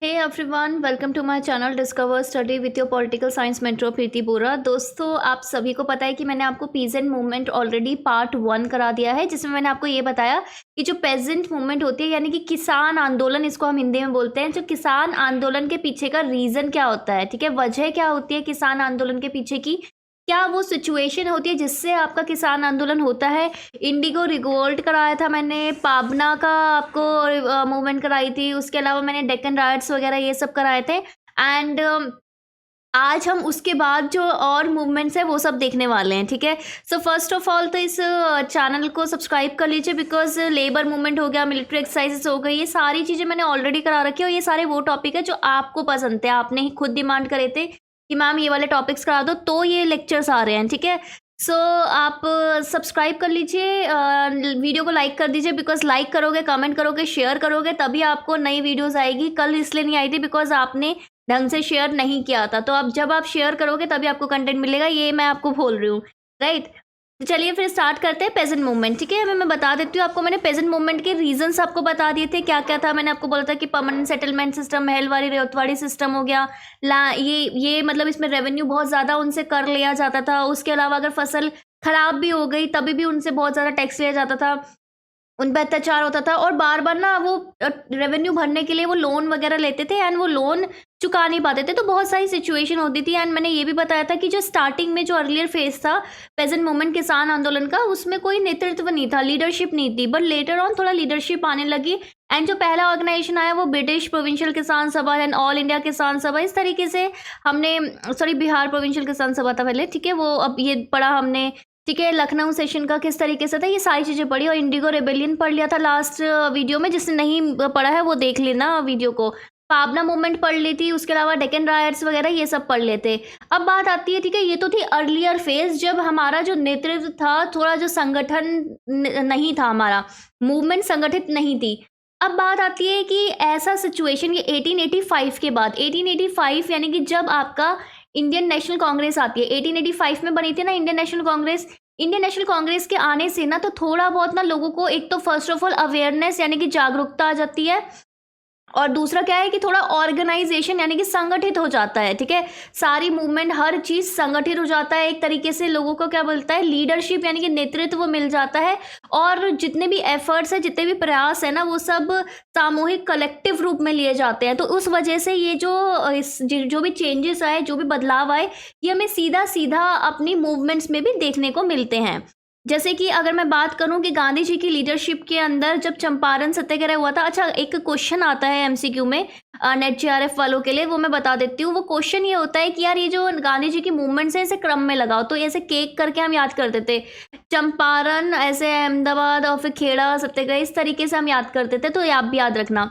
Hey everyone, welcome to my channel discover study with your political science mentor Preeti Bora. दोस्तों, आप सभी को पता है कि मैंने आपको पीजेंट मूवमेंट ऑलरेडी पार्ट 1 करा दिया है, जिसमें मैंने आपको ये बताया कि जो पेजेंट मूवमेंट होती है यानी कि किसान आंदोलन, इसको हम हिंदी में बोलते हैं। जो किसान आंदोलन के पीछे का रीज़न क्या होता है, ठीक है, वजह क्या होती है किसान आंदोलन के पीछे की, क्या वो सिचुएशन होती है जिससे आपका किसान आंदोलन होता है। इंडिगो रिवोल्ट कराया था मैंने, पाबना का आपको मूवमेंट कराई थी, उसके अलावा मैंने डेक्कन राइट्स वगैरह ये सब कराए थे। एंड आज हम उसके बाद जो और मूवमेंट्स है वो सब देखने वाले हैं, ठीक है। सो फर्स्ट ऑफ ऑल तो इस चैनल को सब्सक्राइब कर लीजिए, बिकॉज लेबर मूवमेंट हो गया, मिलिट्री एक्सरसाइजेस हो गई, ये सारी चीज़ें मैंने ऑलरेडी करा रखी है और ये सारे वो टॉपिक है जो आपको पसंद थे, आपने ही खुद डिमांड करे थे कि मैम ये वाले टॉपिक्स करा दो, तो ये लेक्चर्स आ रहे हैं, ठीक है। सो आप सब्सक्राइब कर लीजिए, वीडियो को लाइक कर दीजिए, बिकॉज लाइक करोगे, कमेंट करोगे, शेयर करोगे तभी आपको नई वीडियोस आएगी। कल इसलिए नहीं आई थी बिकॉज आपने ढंग से शेयर नहीं किया था, तो अब जब आप शेयर करोगे तभी आपको कंटेंट मिलेगा, ये मैं आपको बोल रही हूँ, राइट। तो चलिए फिर स्टार्ट करते हैं पेजेंट मूवमेंट, ठीक है। मैं बता देती हूँ आपको, मैंने पेजेंट मूवमेंट के रीजंस आपको बता दिए थे, क्या क्या था। मैंने आपको बोला था कि permanent settlement system, Mahalwari Ryotwari system हो गया, ये मतलब इसमें रेवेन्यू बहुत ज़्यादा उनसे कर लिया जाता था। उसके अलावा अगर फसल खराब भी हो गई तभी भी उनसे बहुत ज़्यादा टैक्स लिया जाता था, उन पर अत्याचार होता था, और बार बार ना वो रेवेन्यू भरने के लिए वो लोन वगैरह लेते थे एंड वो लोन चुका नहीं पाते थे, तो बहुत सारी सिचुएशन होती थी। एंड मैंने ये भी बताया था कि जो स्टार्टिंग में जो अर्लियर फेज था पेजेंट मूवमेंट किसान आंदोलन का, उसमें कोई नेतृत्व नहीं था, लीडरशिप नहीं थी, बट लेटर ऑन थोड़ा लीडरशिप आने लगी। एंड जो पहला ऑर्गेनाइजेशन आया वो ब्रिटिश प्रोविंशियल किसान सभा एंड ऑल इंडिया किसान सभा, इस तरीके से हमने, सॉरी बिहार प्रोविंशियल किसान सभा था पहले, ठीक है, वो अब ये पढ़ा हमने, ठीक है। लखनऊ सेशन का किस तरीके से था, ये सारी चीज़ें पढ़ी, और इंडिगो रेबेलियन पढ़ लिया था लास्ट वीडियो में, जिसने नहीं पढ़ा है वो देख लेना वीडियो को। पाबना मूवमेंट पढ़ ली थी, उसके अलावा डेक्कन रायट्स वगैरह ये सब पढ़ लेते। अब बात आती है, ठीक है, ये तो थी अर्लियर फेज, जब हमारा जो नेतृत्व था, थोड़ा जो संगठन नहीं था, हमारा मूवमेंट संगठित नहीं थी। अब बात आती है कि ऐसा सिचुएशन ये 1885 के बाद, 1885 यानी कि जब आपका इंडियन नेशनल कांग्रेस आती है, 1885 में बनी थी ना Indian national Congress. Indian national Congress के आने से ना तो थोड़ा बहुत ना लोगों को, एक तो फर्स्ट ऑफ ऑल अवेयरनेस यानी कि जागरूकता आ जाती है, और दूसरा क्या है कि थोड़ा ऑर्गेनाइजेशन यानी कि संगठित हो जाता है, ठीक है। सारी मूवमेंट, हर चीज़ संगठित हो जाता है एक तरीके से, लोगों को क्या बोलता है, लीडरशिप यानी कि नेतृत्व मिल जाता है, और जितने भी एफर्ट्स है, जितने भी प्रयास है ना, वो सब सामूहिक कलेक्टिव रूप में लिए जाते हैं। तो उस वजह से ये जो भी चेंजेस आए, जो भी बदलाव आए, ये हमें सीधा सीधा अपनी मूवमेंट्स में भी देखने को मिलते हैं। जैसे कि अगर मैं बात करूं कि गांधी जी की लीडरशिप के अंदर जब चंपारण सत्याग्रह हुआ था, अच्छा एक क्वेश्चन आता है एमसीक्यू में नेट जीआरएफ वालों के लिए, वो मैं बता देती हूँ। वो क्वेश्चन ये होता है कि यार ये जो गांधी जी की मूवमेंट्स है इसे क्रम में लगाओ, तो ऐसे केक करके हम याद करते थे, चंपारण ऐसे अहमदाबाद और फिर खेड़ा सत्याग्रह, इस तरीके से हम याद करते थे, तो ये आप भी याद रखना।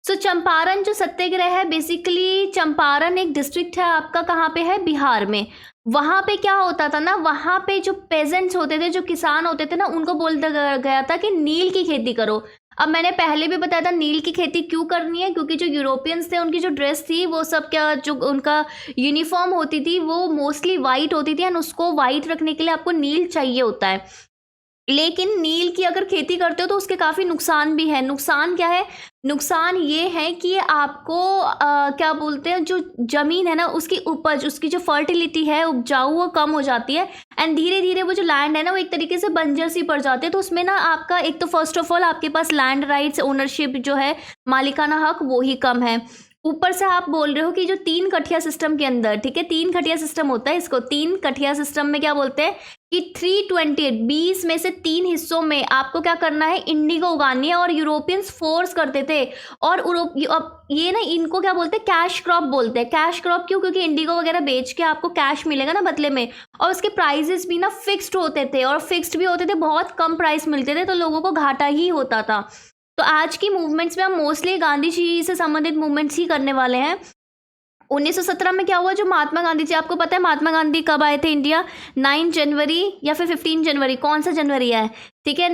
सो चंपारण जो सत्याग्रह है, बेसिकली चंपारण एक डिस्ट्रिक्ट है आपका, कहाँ पे है, बिहार में। वहाँ पे क्या होता था ना, वहाँ पे जो पेजेंट्स होते थे, जो किसान होते थे ना, उनको बोला गया था कि नील की खेती करो। अब मैंने पहले भी बताया था नील की खेती क्यों करनी है, क्योंकि जो यूरोपियंस थे उनकी जो ड्रेस थी वो सब, क्या जो उनका यूनिफॉर्म होती थी वो मोस्टली वाइट होती थी, एंड उसको वाइट रखने के लिए आपको नील चाहिए होता है। लेकिन नील की अगर खेती करते हो तो उसके काफ़ी नुकसान भी है। नुकसान क्या है, नुकसान ये है कि ये आपको क्या बोलते हैं, जो ज़मीन है ना उसकी उपज, उसकी जो फर्टिलिटी है, उपजाऊ, वो कम हो जाती है, एंड धीरे धीरे वो जो लैंड है ना वो एक तरीके से बंजर सी पड़ जाती है। तो उसमें ना आपका एक तो फर्स्ट ऑफ ऑल आपके पास लैंड राइट्स, ओनरशिप जो है, मालिकाना हक, वो ही कम है। ऊपर से आप बोल रहे हो कि जो 3 कठिया सिस्टम के अंदर, ठीक है, 3 कठिया सिस्टम होता है, इसको 3 कठिया सिस्टम में क्या बोलते हैं कि 328, 20 में से 3 हिस्सों में आपको क्या करना है, इंडिगो उगानी है। और यूरोपियंस फोर्स करते थे, और अब ये ना इनको क्या बोलते हैं, कैश क्रॉप बोलते हैं। कैश क्रॉप क्यों, क्योंकि इंडिगो वगैरह बेच के आपको कैश मिलेगा ना बदले में, और उसके प्राइजेस भी ना फिक्स्ड होते थे, और फिक्स्ड भी होते थे, बहुत कम प्राइस मिलते थे, तो लोगों को घाटा ही होता था। तो आज की मूवमेंट्स में हम मोस्टली गांधी जी से संबंधित मूवमेंट्स ही करने वाले हैं। 1917 में क्या हुआ, जो महात्मा गांधी जी, आपको पता है महात्मा गांधी कब आए थे इंडिया, 9 जनवरी या फिर 15 जनवरी, कौन सा जनवरी है, ठीक है,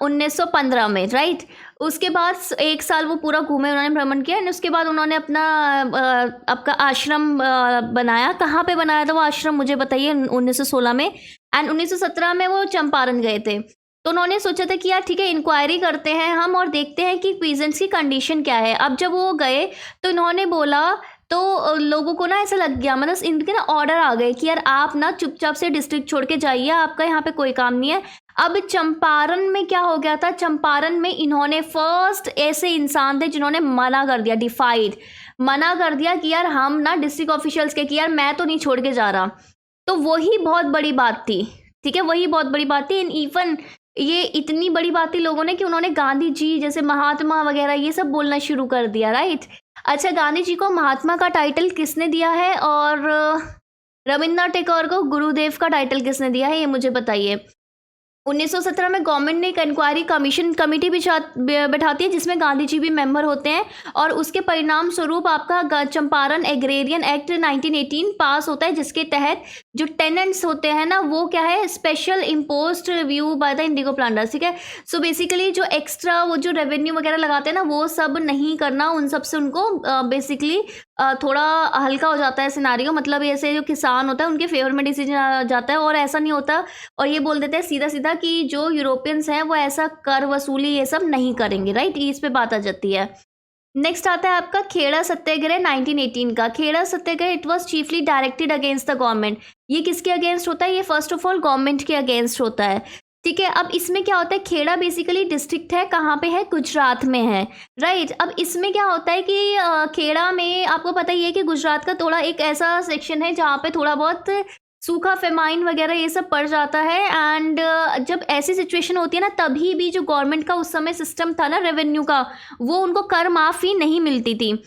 1915 में, राइट। उसके बाद 1 साल वो पूरा घूमे, उन्होंने भ्रमण किया, उसके बाद उन्होंने अपना आपका आश्रम बनाया। कहाँ पे बनाया था वो आश्रम, मुझे बताइए, 1916 में। एंड 1917 में वो चंपारण गए थे। तो उन्होंने सोचा था कि यार ठीक है, इंक्वायरी करते हैं हम और देखते हैं कि पीजेंट्स की कंडीशन क्या है। अब जब वो गए तो इन्होंने बोला, तो लोगों को ना ऐसा लग गया, मतलब इनके ना ऑर्डर आ गए कि यार आप ना चुपचाप से डिस्ट्रिक्ट छोड़ के जाइए, आपका यहाँ पे कोई काम नहीं है। अब चंपारण में क्या हो गया था, चंपारण में इन्होंने फर्स्ट ऐसे इंसान थे जिन्होंने मना कर दिया, डिफाइड, मना कर दिया कि यार हम ना डिस्ट्रिक्ट ऑफिशियल्स के कि यार मैं तो नहीं छोड़ के जा रहा। तो वही बहुत बड़ी बात थी, ठीक है, वही बहुत बड़ी बात थी। एंड इवन ये इतनी बड़ी बात थी लोगों ने कि उन्होंने गांधी जी जैसे महात्मा वगैरह ये सब बोलना शुरू कर दिया, राइट। अच्छा, गांधी जी को महात्मा का टाइटल किसने दिया है और रविन्द्रनाथ टैगोर को गुरुदेव का टाइटल किसने दिया है, ये मुझे बताइए। 1917 में गवर्नमेंट ने एक इंक्वायरी कमीशन कमेटी बैठाती है जिसमें गांधी जी भी मेंबर होते हैं, और उसके परिणाम स्वरूप आपका चंपारण एग्रेरियन एक्ट 1918 पास होता है, जिसके तहत जो टेनेंट्स होते हैं ना वो क्या है, special imposed review by the Indigo planters, ठीक है। सो बेसिकली जो एक्स्ट्रा वो जो रेवेन्यू वगैरह लगाते हैं ना वो सब नहीं करना, उन सब से उनको बेसिकली थोड़ा हल्का हो जाता है सिनारियो, मतलब ऐसे जो किसान होता है उनके फेवर में डिसीजन आ जाता है और ऐसा नहीं होता, और ये बोल देते हैं सीधा सीधा कि जो यूरोपियंस हैं वो ऐसा कर वसूली ये सब नहीं करेंगे, राइट। इस पे बात आ जाती है। नेक्स्ट आता है आपका खेड़ा सत्याग्रह 1918 का। Kheda Satyagraha it was chiefly directed against the government. ये किसके अगेंस्ट होता है, ये फर्स्ट ऑफ ऑल गवर्नमेंट के अगेंस्ट होता है, ठीक है। अब इसमें क्या होता है, खेड़ा बेसिकली डिस्ट्रिक्ट है, कहाँ पे है, गुजरात में है, राइट। अब इसमें क्या होता है कि खेड़ा में आपको पता ही है कि गुजरात का थोड़ा एक ऐसा सेक्शन है जहाँ पे थोड़ा बहुत सूखा फेमाइन वगैरह ये सब पड़ जाता है। एंड जब ऐसी सिचुएशन होती है ना तभी भी जो गवर्नमेंट का उस समय सिस्टम था ना रेवेन्यू का, वो उनको कर माफ़ी नहीं मिलती थी,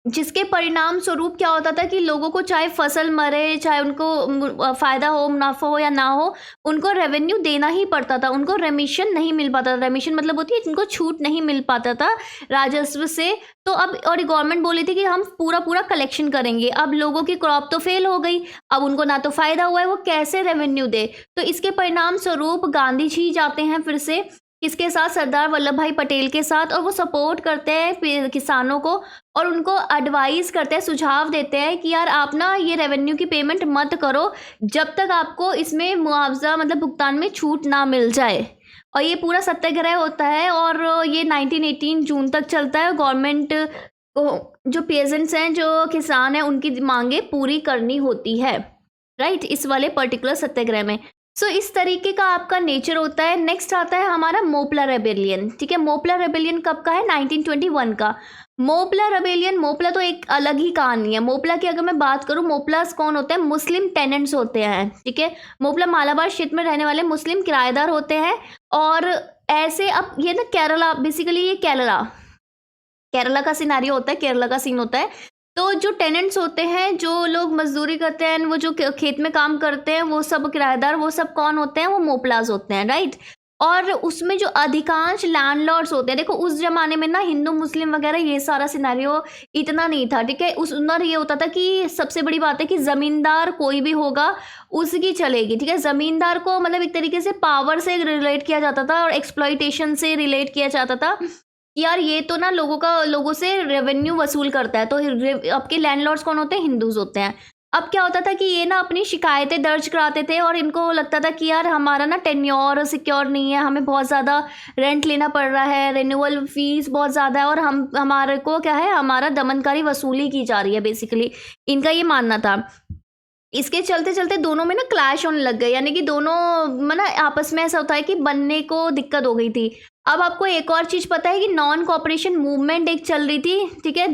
जिसके परिणाम स्वरूप क्या होता था कि लोगों को चाहे फसल मरे, चाहे उनको फ़ायदा हो, मुनाफा हो या ना हो, उनको रेवेन्यू देना ही पड़ता था, उनको रेमिशन नहीं मिल पाता था। रेमिशन मतलब होती है इनको छूट नहीं मिल पाता था राजस्व से। तो अब और गवर्नमेंट बोली थी कि हम पूरा पूरा कलेक्शन करेंगे। अब लोगों की क्रॉप तो फेल हो गई, अब उनको ना तो फ़ायदा हुआ है, वो कैसे रेवेन्यू दे। तो इसके परिणाम स्वरूप गांधी जी जाते हैं फिर से किसके साथ, सरदार वल्लभ भाई पटेल के साथ, और वो सपोर्ट करते हैं किसानों को और उनको एडवाइस करते हैं, सुझाव देते हैं कि यार आप ना ये रेवेन्यू की पेमेंट मत करो जब तक आपको इसमें मुआवजा मतलब भुगतान में छूट ना मिल जाए। और ये पूरा सत्याग्रह होता है और ये 1918 जून तक चलता है। गवर्नमेंट को जो पेजेंट्स हैं, जो किसान हैं, उनकी मांगे पूरी करनी होती है, राइट, इस वाले पर्टिकुलर सत्याग्रह में। सो इस तरीके का आपका नेचर होता है। नेक्स्ट आता है हमारा मोपला रेबेलियन, ठीक है। मोपला रेबेलियन कब का है, 1921 का। मोपला रेबेलियन, मोपला तो एक अलग ही कहानी है। मोपला की अगर मैं बात करूं, मोपलास कौन होते हैं, मुस्लिम टेनेंट्स होते हैं, ठीक है। मोपला मालाबार क्षेत्र में रहने वाले मुस्लिम किराएदार होते हैं। और ऐसे अब ये ना केरला, बेसिकली ये केरला का सिनारियो होता है, केरला का सीन होता है। तो जो टेनेंट्स होते हैं, जो लोग मजदूरी करते हैं, वो जो खेत में काम करते हैं, वो सब किराएदार, वो सब कौन होते हैं, वो मोपलाज होते हैं, राइट। और उसमें जो अधिकांश लैंडलॉर्ड्स होते हैं, देखो उस जमाने में ना हिंदू मुस्लिम वगैरह ये सारा सिनारियो इतना नहीं था, ठीक है। उस अंदर ये होता था कि सबसे बड़ी बात है कि जमींदार कोई भी होगा उसकी चलेगी, ठीक है। जमींदार को मतलब एक तरीके से पावर से रिलेट किया जाता था और एक्सप्लॉइटेशन से रिलेट किया जाता था। यार ये तो ना लोगों से रेवेन्यू वसूल करता है। तो आपके लैंडलॉर्ड्स कौन होते हैं, हिंदूज होते हैं। अब क्या होता था कि ये ना अपनी शिकायतें दर्ज कराते थे और इनको लगता था कि यार हमारा ना टेन्योर सिक्योर नहीं है, हमें बहुत ज़्यादा रेंट लेना पड़ रहा है, रिन्यूअल फीस बहुत ज़्यादा है, और हमारे को क्या है, हमारा दमनकारी वसूली की जा रही है, बेसिकली इनका ये मानना था। इसके चलते चलते दोनों में ना क्लैश होने लग गए, यानी कि दोनों मतलब आपस में ऐसा होता है कि बनने को दिक्कत हो गई थी। अब आपको एक और चीज़ पता है कि नॉन कॉपरेशन मूवमेंट एक चल रही थी, ठीक है,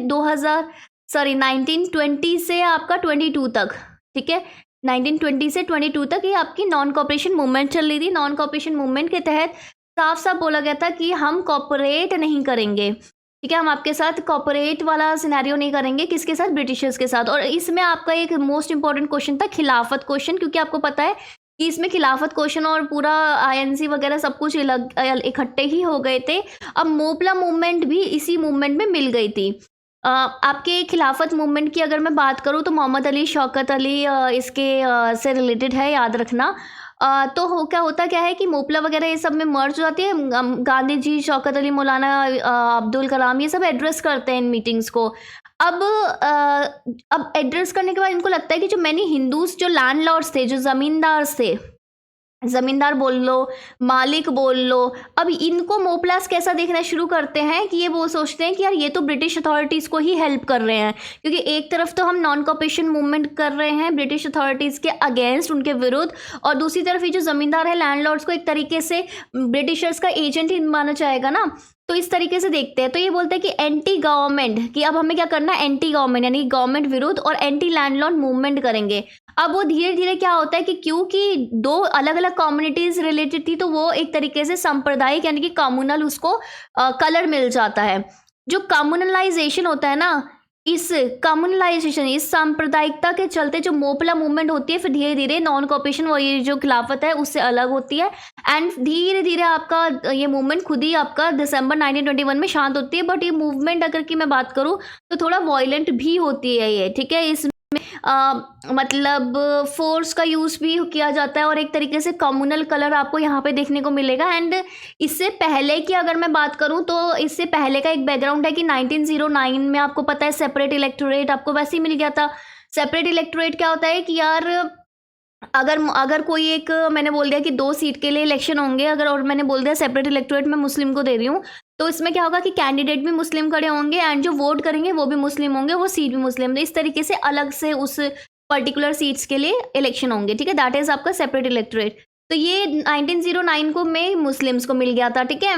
1920 से आपका 22 तक, ठीक है, 1920 से 22 तक ये आपकी नॉन कॉपरेशन मूवमेंट चल रही थी। नॉन कॉपरेशन मूवमेंट के तहत साफ साफ बोला गया था कि हम कॉपरेट नहीं करेंगे, ठीक है, हम आपके साथ कॉपरेट वाला सिनेरियो नहीं करेंगे, किसके साथ, ब्रिटिशर्स के साथ। और इसमें आपका एक मोस्ट इंपॉर्टेंट क्वेश्चन था खिलाफत क्वेश्चन, क्योंकि आपको पता है कि इसमें खिलाफत क्वेश्चन और पूरा आईएनसी वगैरह सब कुछ इकट्ठे ही हो गए थे। अब मोपला मूवमेंट भी इसी मूवमेंट में मिल गई थी। आपके खिलाफत मूवमेंट की अगर मैं बात करूँ तो मोहम्मद अली, शौकत अली इसके से रिलेटेड है, याद रखना। तो क्या है कि मोपला वगैरह ये सब में मर्ज हो जाती है। गांधी जी, शौकत अली, मौलाना अब्दुल कलाम ये सब एड्रेस करते हैं इन मीटिंग्स को। अब एड्रेस करने के बाद इनको लगता है कि जो मैनी हिंदूज जो लैंडलॉर्ड्स थे, जो ज़मींदार थे, ज़मींदार बोल लो, मालिक बोल लो। अब इनको मोपलास कैसा देखना शुरू करते हैं कि ये वो सोचते हैं कि यार ये तो ब्रिटिश अथॉरिटीज़ को ही हेल्प कर रहे हैं, क्योंकि एक तरफ तो हम नॉन कॉपरेशन मूवमेंट कर रहे हैं ब्रिटिश अथॉरिटीज़ के अगेंस्ट, उनके विरुद्ध, और दूसरी तरफ ये जो ज़मींदार है, लैंडलॉर्ड्स को एक तरीके से ब्रिटिशर्स का एजेंट ही माना जाएगा ना, तो इस तरीके से देखते हैं। तो ये बोलते हैं कि एंटी गवर्नमेंट, कि अब हमें क्या करना है, एंटी गवर्नमेंट यानी गवर्नमेंट विरुद्ध और एंटी लैंडलॉर्ड मूवमेंट करेंगे। अब वो धीरे धीरे क्या होता है कि क्योंकि दो अलग अलग कम्युनिटीज रिलेटेड थी, तो वो एक तरीके से सांप्रदायिक यानी कि कम्युनल उसको कलर मिल जाता है। जो कम्युनलाइजेशन होता है ना, इस कम्युनलाइजेशन, इस सांप्रदायिकता के चलते जो मोपला मूवमेंट होती है, फिर धीरे धीरे नॉन कॉपरेशन वो ये जो खिलाफत है उससे अलग होती है, एंड धीरे धीरे आपका ये मूवमेंट खुद ही आपका दिसंबर 1921 में शांत होती है। बट ये मूवमेंट अगर की मैं बात करूँ तो थोड़ा वॉयलेंट भी होती है ये, ठीक है। इस मतलब फोर्स का यूज़ भी किया जाता है और एक तरीके से कम्युनल कलर आपको यहाँ पे देखने को मिलेगा। एंड इससे पहले की अगर मैं बात करूँ तो इससे पहले का एक बैकग्राउंड है कि 1909 में आपको पता है सेपरेट इलेक्टोरेट आपको वैसे ही मिल गया था। सेपरेट इलेक्टोरेट क्या होता है कि यार अगर अगर कोई एक, मैंने बोल दिया कि 2 सीट के लिए इलेक्शन होंगे अगर, और मैंने बोल दिया सेपरेट इलेक्टोरेट मैं मुस्लिम को दे रही हूँ, तो इसमें क्या होगा कि कैंडिडेट भी मुस्लिम खड़े होंगे एंड जो वोट करेंगे वो भी मुस्लिम होंगे, वो सीट भी मुस्लिम, तो इस तरीके से अलग से उस पर्टिकुलर सीट्स के लिए इलेक्शन होंगे, ठीक है। दैट इज आपका सेपरेट इलेक्टोरेट। तो ये 1909 को में मुस्लिम्स को मिल गया था, ठीक है।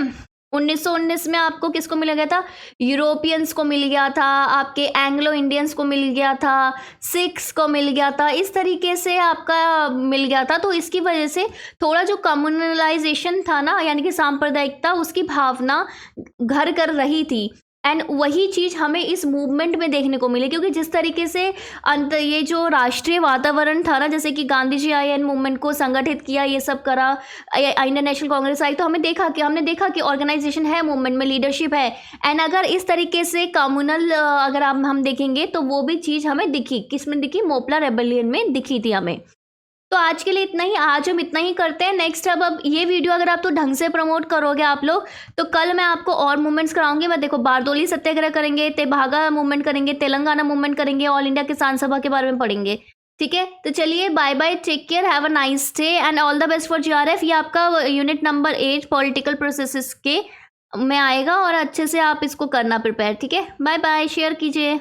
1919 में आपको किसको मिल गया था, यूरोपियंस को मिल गया था, आपके एंग्लो इंडियंस को मिल गया था, सिख्स को मिल गया था, इस तरीके से आपका मिल गया था। तो इसकी वजह से थोड़ा जो कम्युनलाइजेशन था ना, यानी कि सांप्रदायिकता, उसकी भावना घर कर रही थी, एंड वही चीज़ हमें इस मूवमेंट में देखने को मिली। क्योंकि जिस तरीके से ये जो राष्ट्रीय वातावरण था ना, जैसे कि गांधी जी आए एंड मूवमेंट को संगठित किया, ये सब करा, इंडियन नेशनल कांग्रेस आई, तो हमने देखा कि ऑर्गेनाइजेशन है, मूवमेंट में लीडरशिप है। एंड अगर इस तरीके से कम्युनल अगर हम देखेंगे तो वो भी चीज़ हमें दिखी, किसमें दिखी, मोपला रेबेलियन में दिखी थी हमें। तो आज के लिए इतना ही, आज हम इतना ही करते हैं। नेक्स्ट अब ये वीडियो अगर आप तो ढंग से प्रमोट करोगे आप लोग, तो कल मैं आपको और मूवमेंट्स कराऊंगी। मैं देखो बारदोली सत्याग्रह करेंगे, तेभागा मूवमेंट करेंगे, तेलंगाना मूवमेंट करेंगे, ऑल इंडिया किसान सभा के बारे में पढ़ेंगे, ठीक है। तो चलिए bye bye, take care, have a nice day and all the best for JRF. ये आपका यूनिट नंबर 8 पॉलिटिकल प्रोसेसेस के में आएगा और अच्छे से आप इसको करना प्रिपेयर, ठीक है। बाय बाय, शेयर कीजिए।